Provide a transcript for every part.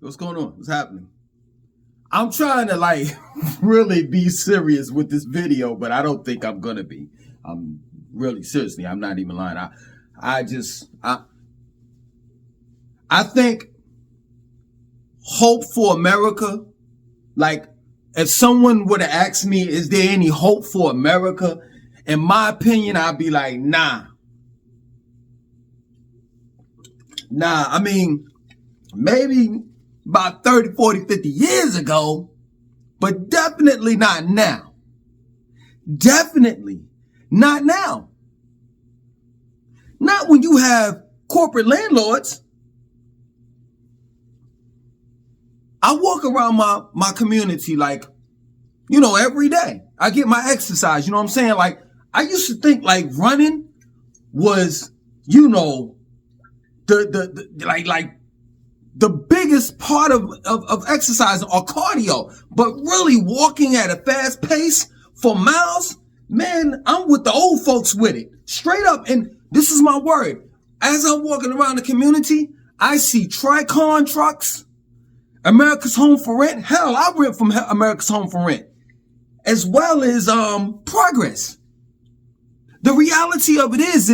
What's going on? What's happening? I'm trying to like really be serious with this video, but I don't think I'm gonna be. I'm really seriously. I'm not even lying. I think hope for America. Like, if someone would have asked me, "Is there any hope for America?" In my opinion, I'd be like, nah. I mean, maybe about 30, 40, 50 years ago, but definitely not now. Definitely not now. Not when you have corporate landlords. I walk around my community like, every day. I get my exercise, you know what I'm saying? Like, I used to think like running was, the biggest part of exercise or cardio, but really walking at a fast pace for miles, man, I'm with the old folks with it. Straight up. And this is my word. As I'm walking around the community, I see Tricon trucks, America's Home for Rent. Hell, I rent from America's Home for Rent, as well as Progress. The reality of it is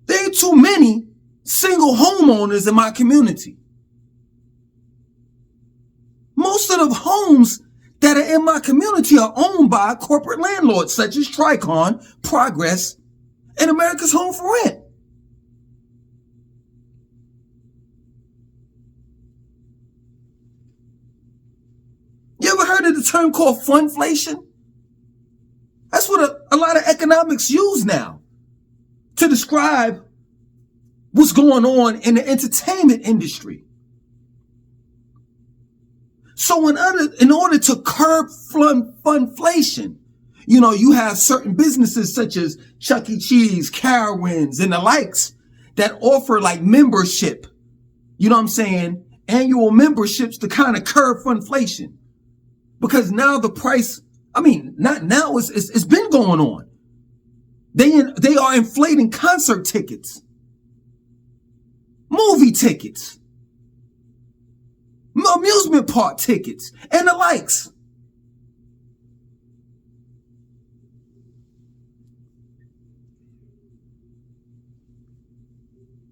there ain't too many single homeowners in my community. Most of the homes that are in my community are owned by corporate landlords such as Tricon, Progress, and America's Home for Rent. You ever heard of the term called Funflation? That's what a lot of economics use now to describe what's going on in the entertainment industry. So in order to curb funflation, you have certain businesses such as Chuck E. Cheese, Carowinds, and the likes that offer like membership, annual memberships to kind of curb funflation. Because now the price, not now, it's been going on. They are inflating concert tickets, movie tickets, amusement park tickets, and the likes.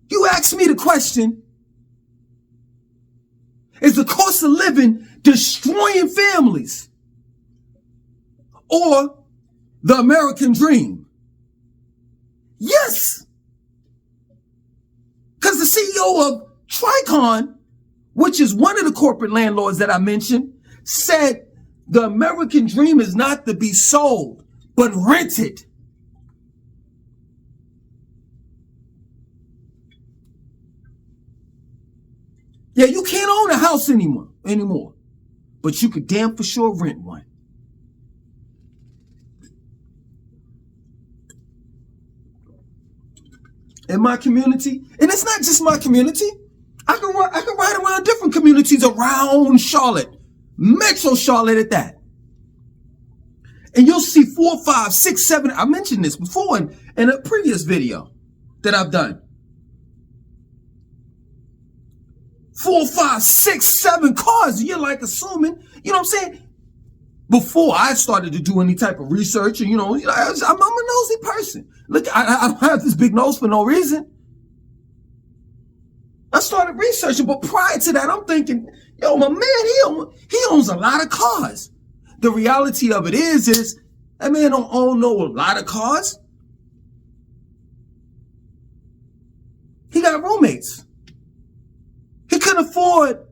You ask me the question, is the cost of living destroying families or the American dream? Yes. Because the CEO of Tricon, which is one of the corporate landlords that I mentioned, said the American dream is not to be sold, but rented. Yeah, you can't own a house anymore, but you could damn for sure rent one. In my community, and it's not just my community. I can ride around different communities around Charlotte, Metro Charlotte at that. And you'll see 4, 5, 6, 7. I mentioned this before in a previous video that I've done. 4, 5, 6, 7 cars. You're like assuming, you know what I'm saying? Before I started to do any type of research, and I'm a nosy person. Look, I don't have this big nose for no reason. I started researching, but prior to that, I'm thinking, my man, he owns a lot of cars. The reality of it is that man don't own a lot of cars. He got roommates. He couldn't afford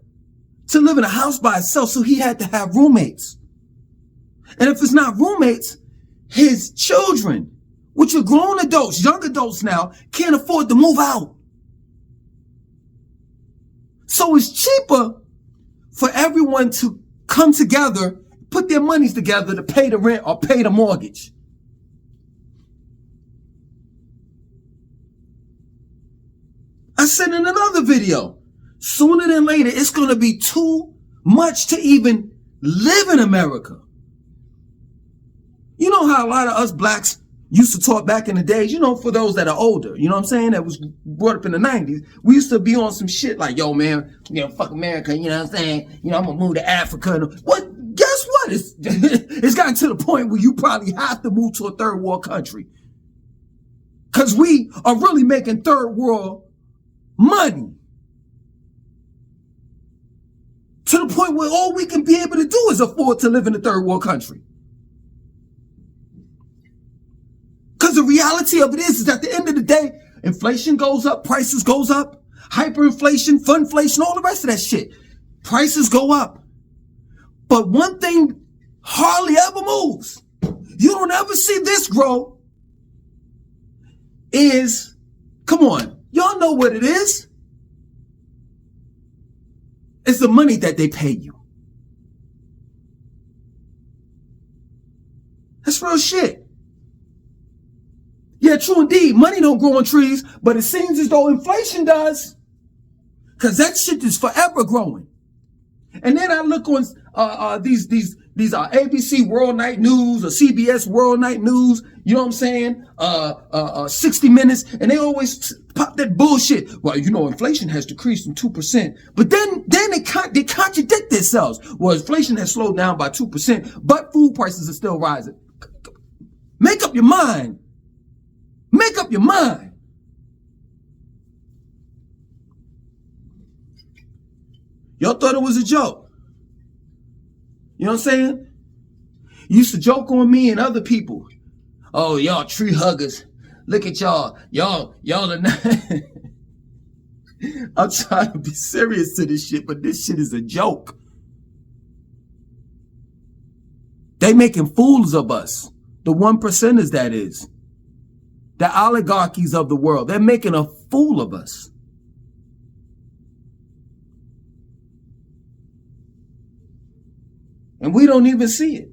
to live in a house by himself, so he had to have roommates. And if it's not roommates, his children, which are grown adults, young adults now, can't afford to move out. So it's cheaper for everyone to come together, put their monies together to pay the rent or pay the mortgage. I said in another video, sooner than later, it's going to be too much to even live in America. You know how a lot of us blacks, used to talk back in the days, you know, for those that are older, you know what I'm saying, that was brought up in the 90s, we used to be on some shit like, yo, man, you know, fuck America, you know what I'm saying? You know, I'm gonna move to Africa. What? Guess what? It's gotten to the point where you probably have to move to a third world country. Because we are really making third world money. To the point where all we can be able to do is afford to live in a third world country. Because the reality of it is at the end of the day, inflation goes up, prices goes up, hyperinflation, funflation, all the rest of that shit. Prices go up. But one thing hardly ever moves. You don't ever see this grow. Is, come on, y'all know what it is. It's the money that they pay you. That's real shit. Yeah, true indeed. Money don't grow on trees, but it seems as though inflation does. Because that shit is forever growing. And then I look on these ABC World Night News or CBS World Night News, you know what I'm saying? 60 Minutes, and they always pop that bullshit. Well, you know, inflation has decreased from 2%. But then they contradict themselves. Well, inflation has slowed down by 2%, but food prices are still rising. Make up your mind. Make up your mind. Y'all thought it was a joke. You know what I'm saying? You used to joke on me and other people. Oh, y'all tree huggers. Look at y'all. Y'all are not. I'm trying to be serious to this shit, but this shit is a joke. They making fools of us. The 1%ers, that is. The oligarchies of the world. They're making a fool of us. And we don't even see it.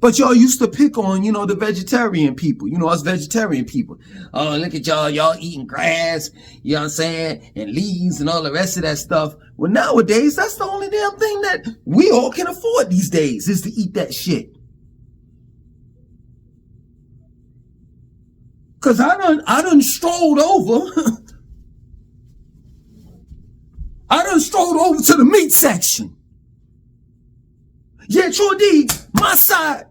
But y'all used to pick on, you know, the vegetarian people, you know, us vegetarian people. Oh, look at y'all eating grass, you know what I'm saying, and leaves and all the rest of that stuff. Well, nowadays, that's the only damn thing that we all can afford these days is to eat that shit. Cause I done strolled over. I done strolled over to the meat section. Yeah, true indeed. My side,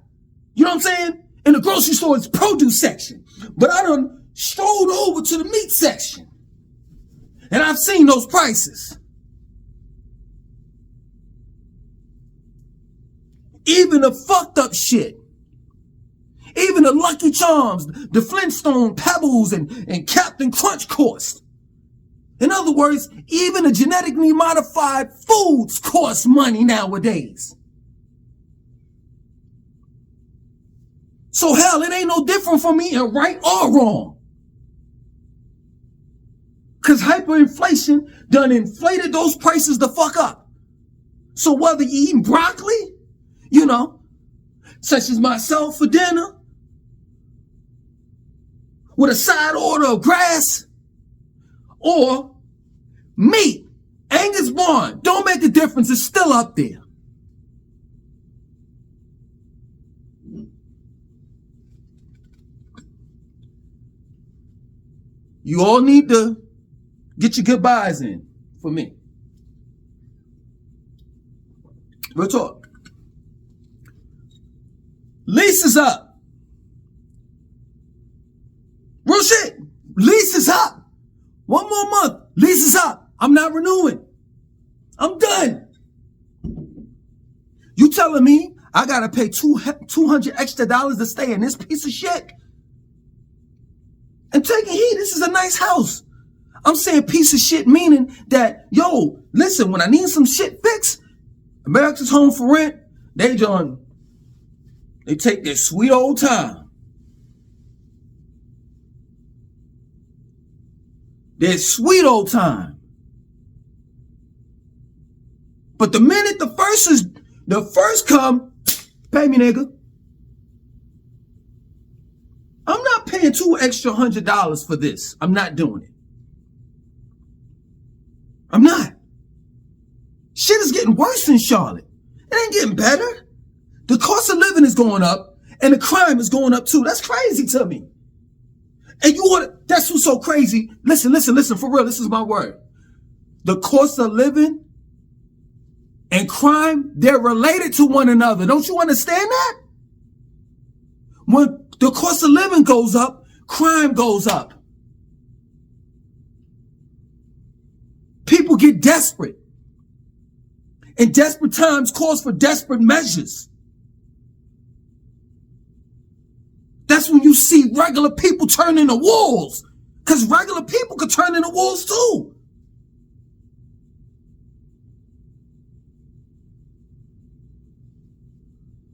you know what I'm saying? In the grocery store, it's produce section. But I done strolled over to the meat section. And I've seen those prices. Even the fucked up shit. Even the Lucky Charms, the Flintstone Pebbles, and Captain Crunch cost. In other words, even the genetically modified foods cost money nowadays. So hell, it ain't no different from eating right or wrong. Cause hyperinflation done inflated those prices the fuck up. So whether you eating broccoli, you know, such as myself for dinner, with a side order of grass, or meat, Angus Barn, don't make a difference, it's still up there. You all need to get your goodbyes in for me. Real talk. Lease is up. Real shit. Lease is up. One more month. Lease is up. I'm not renewing. I'm done. You telling me I gotta pay $200 extra to stay in this piece of shit? And taking heed, this is a nice house. I'm saying piece of shit meaning that, yo, listen, when I need some shit fixed, America's Home for Rent, they take their sweet old time. Their sweet old time. But the minute the first come, pay me, nigga. I'm not paying $200 extra for this. I'm not doing it. I'm not. Shit is getting worse in Charlotte. It ain't getting better. The cost of living is going up and the crime is going up too. That's crazy to me. And that's what's so crazy. Listen, for real, this is my word. The cost of living and crime, they're related to one another. Don't you understand that? When the cost of living goes up, crime goes up. People get desperate. And desperate times calls for desperate measures. That's when you see regular people turn into wolves. Because regular people could turn into wolves too.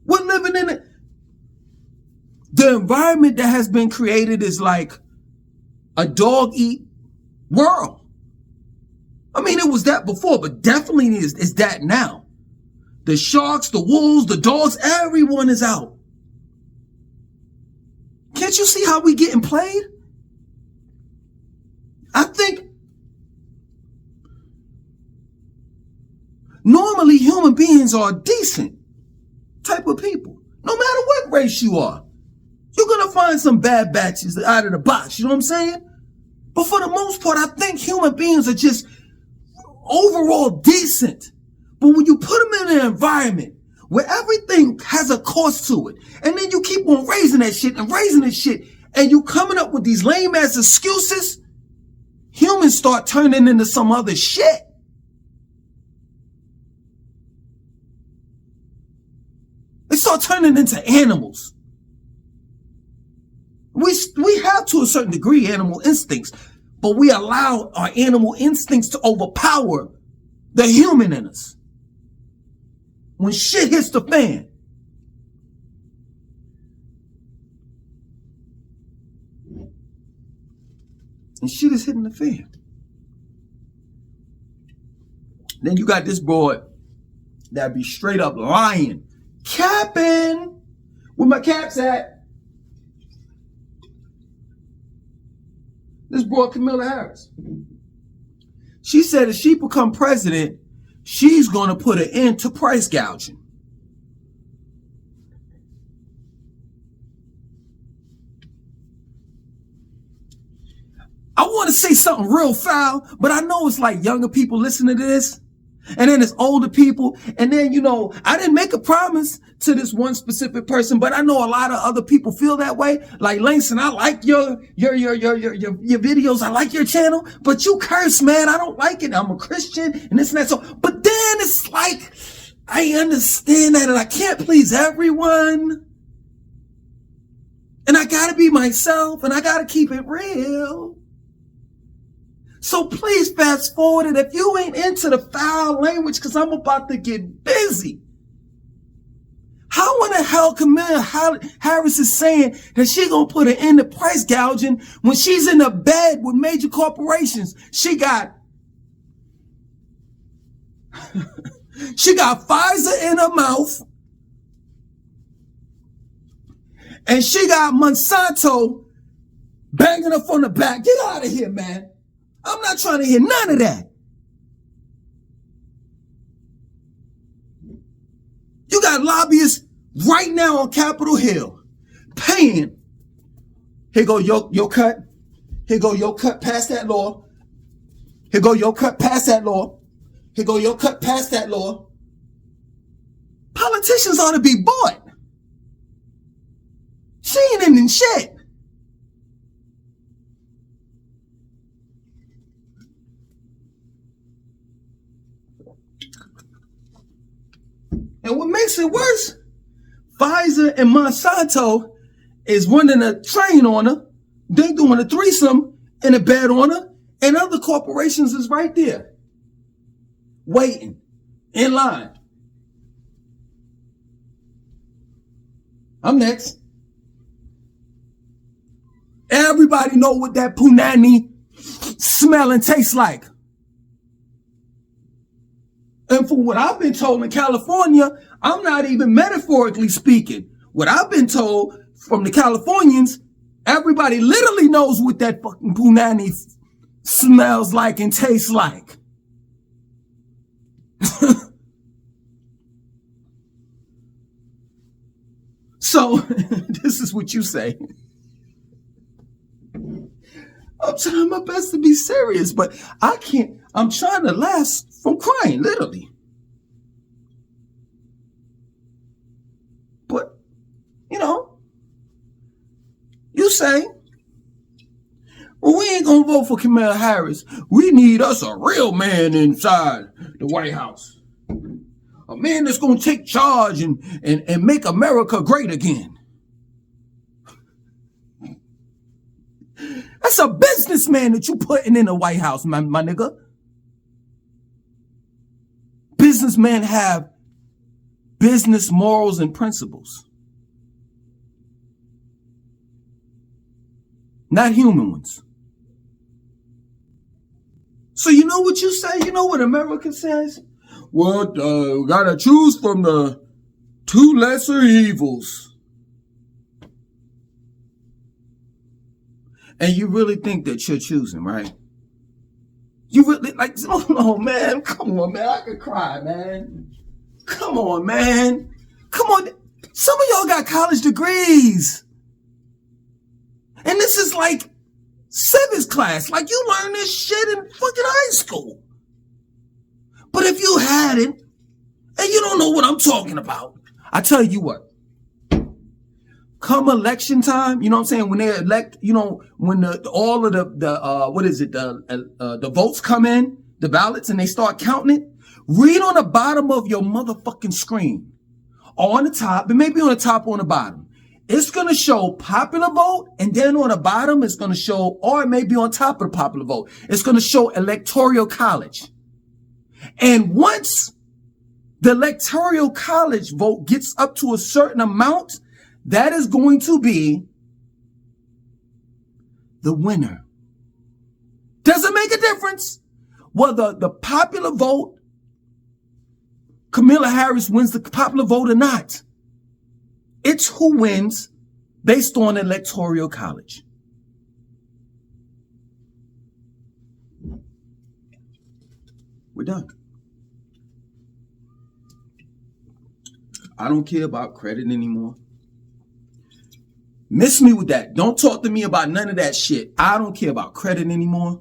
We're living in it. The environment that has been created is like a dog-eat world. I mean, it was that before, but definitely is that now. The sharks, the wolves, the dogs, everyone is out. Can't you see how we getting played? I think normally human beings are decent type of people. No matter what race you are. You're going to find some bad batches out of the box. You know what I'm saying? But for the most part, I think human beings are just overall decent. But when you put them in an environment where everything has a cost to it, and then you keep on raising that shit and raising this shit, and you coming up with these lame ass excuses, humans start turning into some other shit. They start turning into animals. We have to a certain degree animal instincts, but we allow our animal instincts to overpower the human in us. When shit hits the fan. And shit is hitting the fan. Then you got this boy that be straight up lying. Capping. Where my caps at? This boy Kamala Harris. She said if she become president, she's going to put an end to price gouging. I want to say something real foul, but I know it's like younger people listening to this. And then it's older people. And then, you know, I didn't make a promise to this one specific person, but I know a lot of other people feel that way. Like, Langston, I like your videos. I like your channel, but you curse, man. I don't like it. I'm a Christian and this and that. So, but then it's like, I understand that and I can't please everyone. And I gotta be myself and I gotta keep it real. So please fast forward it if you ain't into the foul language, because I'm about to get busy. How in the hell Kamala Harris is saying that she gonna put an end to price gouging when she's in a bed with major corporations? She got Pfizer in her mouth, and she got Monsanto banging her from the back. Get out of here, man. I'm not trying to hear none of that. You got lobbyists right now on Capitol Hill paying. Here go your cut. Here go your cut past that law. Here go your cut past that law. Here go your cut past that law. Politicians ought to be bought. She ain't in shit. And what makes it worse, Pfizer and Monsanto is running a train on her. They doing a threesome in a bed on her. And other corporations is right there. Waiting. In line. I'm next. Everybody know what that punani smell and tastes like. And for what I've been told in California, I'm not even metaphorically speaking. What I've been told from the Californians, everybody literally knows what that fucking punani smells like and tastes like. So this is what you say. I'm trying my best to be serious, but I can't. I'm trying to laugh from crying, literally. But, you say, well, we ain't going to vote for Kamala Harris. We need us a real man inside the White House. A man that's going to take charge and make America great again. That's a businessman that you putting in the White House, my nigga. Businessmen have business morals and principles. Not human ones. So you know what you say? You know what America says? Well, we gotta choose from the two lesser evils. And you really think that you're choosing, right? You really, oh man, come on, man. I could cry, man. Come on, man. Come on. Some of y'all got college degrees. And this is like civics class. Like you learn this shit in fucking high school. But if you hadn't, and you don't know what I'm talking about, I tell you what. Come election time, you know what I'm saying? When they elect, when all of the votes come in, the ballots, and they start counting it, read on the bottom of your motherfucking screen, or on the top, it may be on the top or on the bottom. It's going to show popular vote, and then on the bottom, it's going to show, or it may be on top of the popular vote, it's going to show electoral college. And once the electoral college vote gets up to a certain amount, that is going to be the winner. Does it make a difference whether the popular vote, Kamala Harris wins the popular vote or not? It's who wins based on electoral college. We're done. I don't care about credit anymore. Miss me with that. Don't talk to me about none of that shit. I don't care about credit anymore.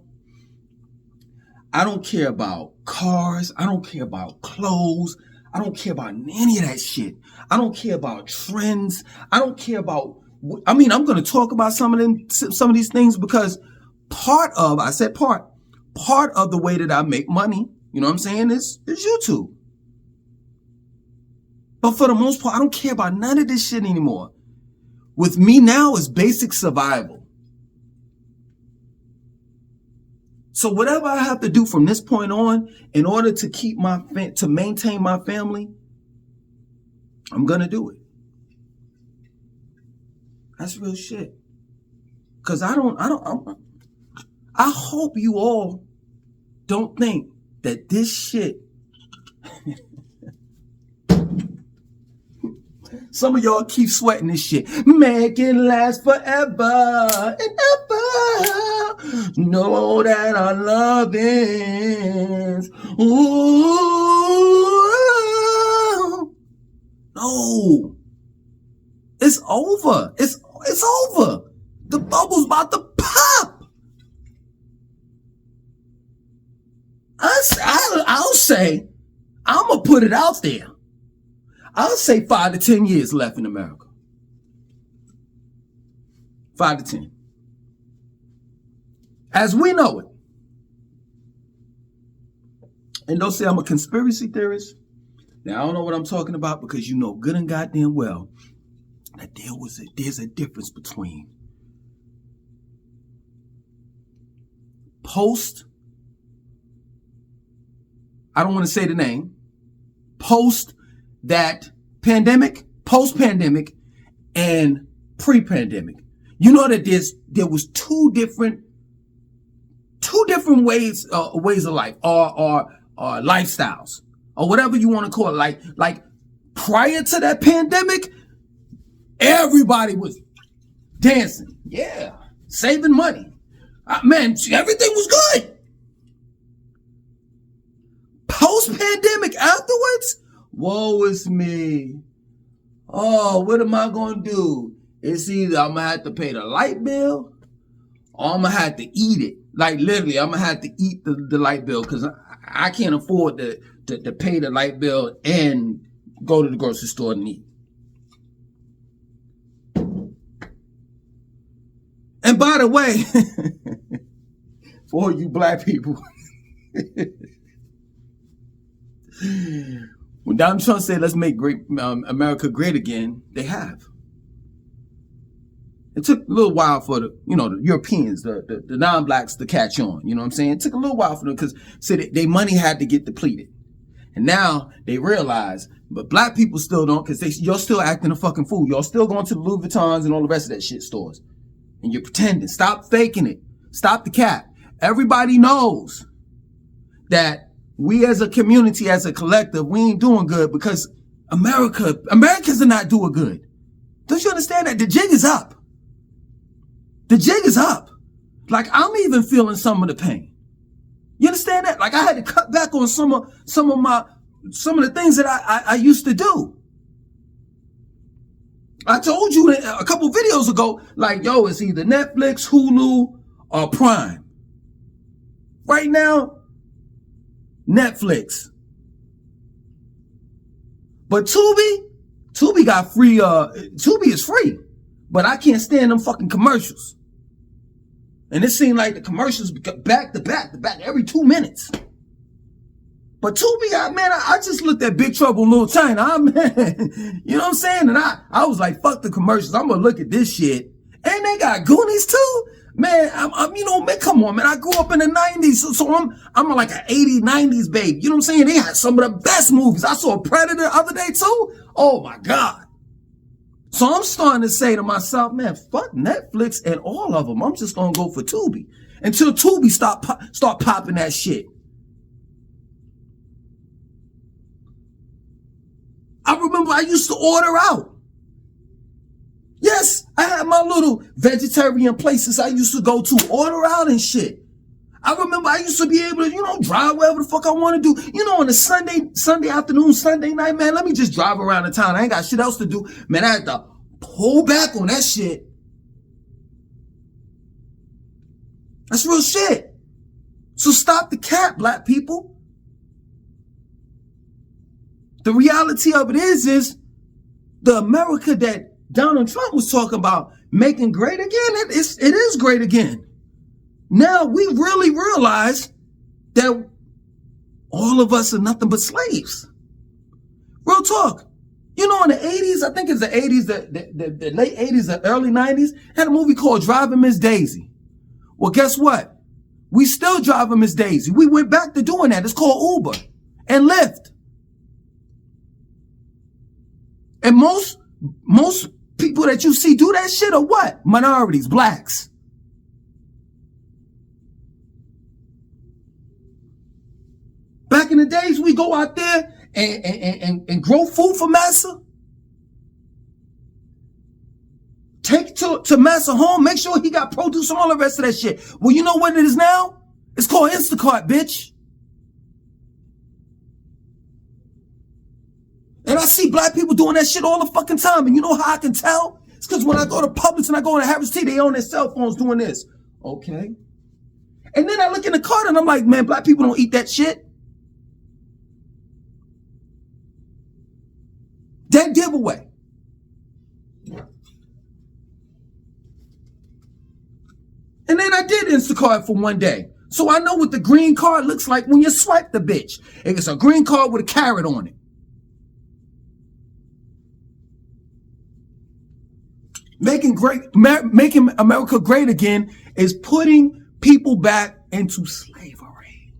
I don't care about cars. I don't care about clothes. I don't care about any of that shit. I don't care about trends. I don't care about, I'm going to talk about some of these things because part of the way that I make money, you know what I'm saying, is YouTube. But for the most part, I don't care about none of this shit anymore. With me now is basic survival. So whatever I have to do from this point on in order to keep to maintain my family, I'm going to do it. That's real shit. Cause I hope you all don't think that this shit some of y'all keep sweating this shit. Make it last forever and ever. Know that our love is. Ooh. No. It's over. It's over. The bubble's about to pop. I'll say, I'm going to put it out there. I'll say 5 to 10 years left in America. 5 to 10. As we know it. And don't say I'm a conspiracy theorist. Now, I don't know what I'm talking about because you know good and goddamn well that there's a difference between I don't want to say the name, that pandemic, post-pandemic, and pre-pandemic. You know that there was two different ways of life, or lifestyles, or whatever you want to call it. Like prior to that pandemic, everybody was dancing, yeah, saving money. Man, everything was good. Post-pandemic, afterwards, woe is me. Oh, what am I going to do? It's either I'm going to have to pay the light bill or I'm going to have to eat it. Like literally, I'm going to have to eat the light bill because I can't afford to pay the light bill and go to the grocery store and eat. And by the way, for you black people, when Donald Trump said, let's make America great again, they have. It took a little while for the Europeans, the non-blacks to catch on. You know what I'm saying? It took a little while for them because their money had to get depleted. And now they realize, but black people still don't because you're still acting a fucking fool. Y'all still going to the Louis Vuittons and all the rest of that shit stores. And you're pretending. Stop faking it. Stop the cap. Everybody knows that we as a community, as a collective, we ain't doing good because Americans are not doing good. Don't you understand that? The jig is up. The jig is up. Like, I'm even feeling some of the pain. You understand that? Like, I had to cut back on some of the things that I used to do. I told you a couple videos ago, like, yo, it's either Netflix, Hulu, or Prime. Right now, Netflix. But Tubi got free, Tubi is free. But I can't stand them fucking commercials. And it seemed like the commercials back to back every 2 minutes. But Tubi, I just looked at Big Trouble in Little China. Man, you know what I'm saying? And I was like, fuck the commercials. I'm going to look at this shit. And they got Goonies too? Man, man, come on, man. I grew up in the 90s. So I'm like an 80s, 90s baby. You know what I'm saying? They had some of the best movies. I saw Predator the other day too. Oh my God. So I'm starting to say to myself, man, fuck Netflix and all of them. I'm just going to go for Tubi until Tubi start popping that shit. I remember I used to order out. Yes, I had my little vegetarian places I used to go to, order out and shit. I remember I used to be able to, drive wherever the fuck I want to do. On a Sunday afternoon, Sunday night, man, let me just drive around the town. I ain't got shit else to do. Man, I had to pull back on that shit. That's real shit. So stop the cap, black people. The reality of it is the America that Donald Trump was talking about making great again, it is great again. Now we really realize that all of us are nothing but slaves. Real talk. In the 80s, I think it's the 80s, the late 80s, the early 90s, had a movie called Driving Miss Daisy. Well, guess what? We still driving Miss Daisy. We went back to doing that. It's called Uber and Lyft. And most people that you see do that shit are what? Minorities, blacks. Back in the days, we go out there and grow food for massa. Take it to massa home. Make sure he got produce and all the rest of that shit. Well, you know what it is now? It's called Instacart, bitch. And I see black people doing that shit all the fucking time. And you know how I can tell? It's because when I go to Publix and I go to Harris Tea, they on their cell phones doing this. Okay. And then I look in the cart and I'm like, man, black people don't eat that shit. Dead giveaway. And then I did Instacart for one day. So I know what the green card looks like when you swipe the bitch. It's a green card with a carrot on it. Making America great again is putting people back into slavery,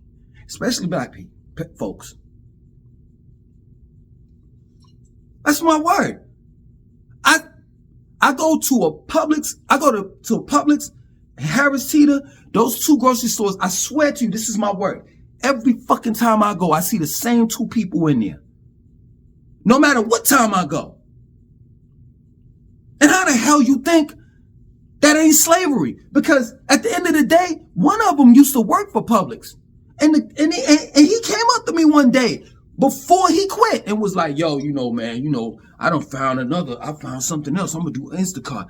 especially black people, folks. That's my word. I go to a Publix. I go to a Publix, Harris Teeter, those two grocery stores. I swear to you, this is my word. Every fucking time I go, I see the same two people in there. No matter what time I go. And how the hell you think that ain't slavery? Because at the end of the day, one of them used to work for Publix. And he came up to me one day. before he quit and was like, yo, man, I found something else. I'm gonna do Instacart.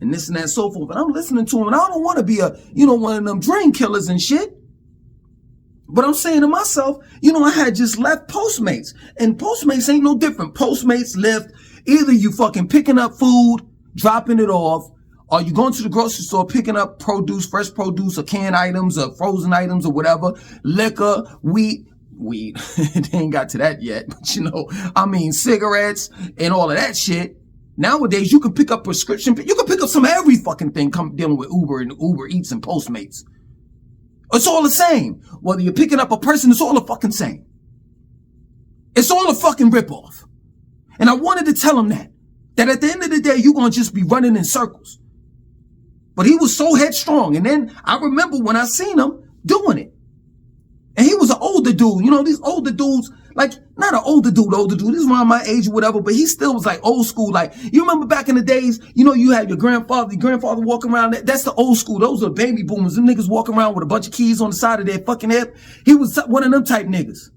And this and that, so forth. But I'm listening to him and I don't want to be one of them dream killers and shit. But I'm saying to myself, I had just left Postmates. And Postmates ain't no different. Postmates, Lyft, either you fucking picking up food, dropping it off, or you going to the grocery store, picking up produce, fresh produce, or canned items, or frozen items, or whatever, liquor, weed, they ain't got to that yet, but cigarettes and all of that shit. Nowadays, you can pick up prescription, you can pick up some every fucking thing dealing with Uber and Uber Eats and Postmates. It's all the same. Whether you're picking up a person, it's all the fucking same. It's all a fucking ripoff. And I wanted to tell him that at the end of the day, you're going to just be running in circles. But he was so headstrong. And then I remember when I seen him doing it. And he was an older dude. These older dudes, like, not an older dude. This is around my age or whatever, but he still was like old school. Like, you remember back in the days, you had your grandfather walking around. That's the old school. Those are baby boomers. Them niggas walking around with a bunch of keys on the side of their fucking hip. He was one of them type niggas.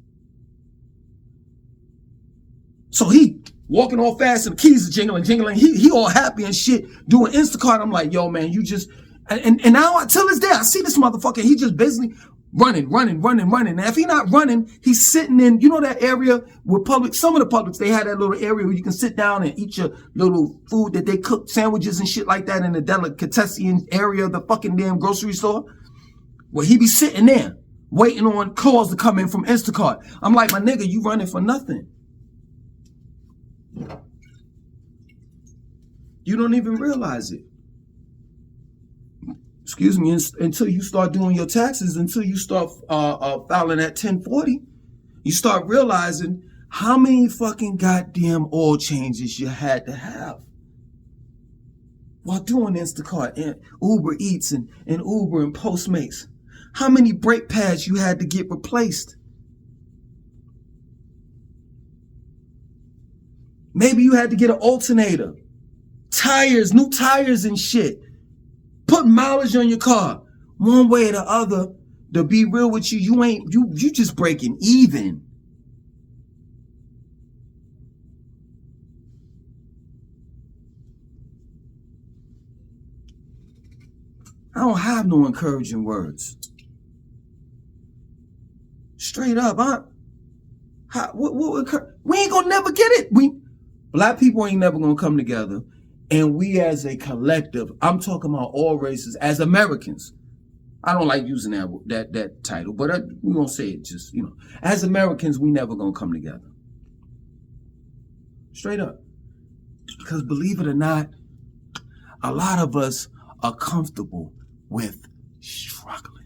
So he walking all fast and the keys are jingling. He all happy and shit doing Instacart. I'm like, yo, man, you just, and now till this day, I see this motherfucker. He just basically running. And if he not running, he's sitting in, that area where some of the publics, they had that little area where you can sit down and eat your little food that they cook, sandwiches and shit like that in the delicatessen area of the fucking damn grocery store. Well, he be sitting there waiting on calls to come in from Instacart. I'm like, my nigga, you running for nothing. You don't even realize it. Excuse me, until you start doing your taxes, until you start filing at 1040, you start realizing how many fucking goddamn oil changes you had to have while doing Instacart and Uber Eats and Uber and Postmates. How many brake pads you had to get replaced. Maybe you had to get an alternator, tires, new tires and shit. Put mileage on your car. One way or the other, to be real with you, you just breaking even. I don't have no encouraging words. Straight up, we ain't gonna never get it. Black people ain't never gonna come together. And we as a collective, I'm talking about all races, as Americans. I don't like using that title, but we're going to say it just, as Americans, we never going to come together. Straight up. Because believe it or not, a lot of us are comfortable with struggling.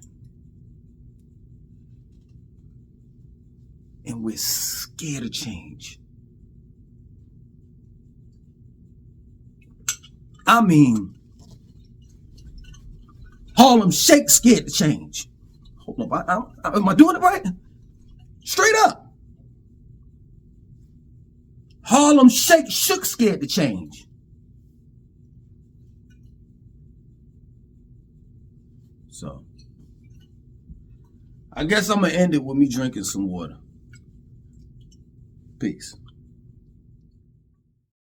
And we're scared of change. Harlem Shake scared to change. Hold up, am I doing it right? Straight up. Harlem Shake shook scared to change. So, I guess I'm going to end it with me drinking some water. Peace.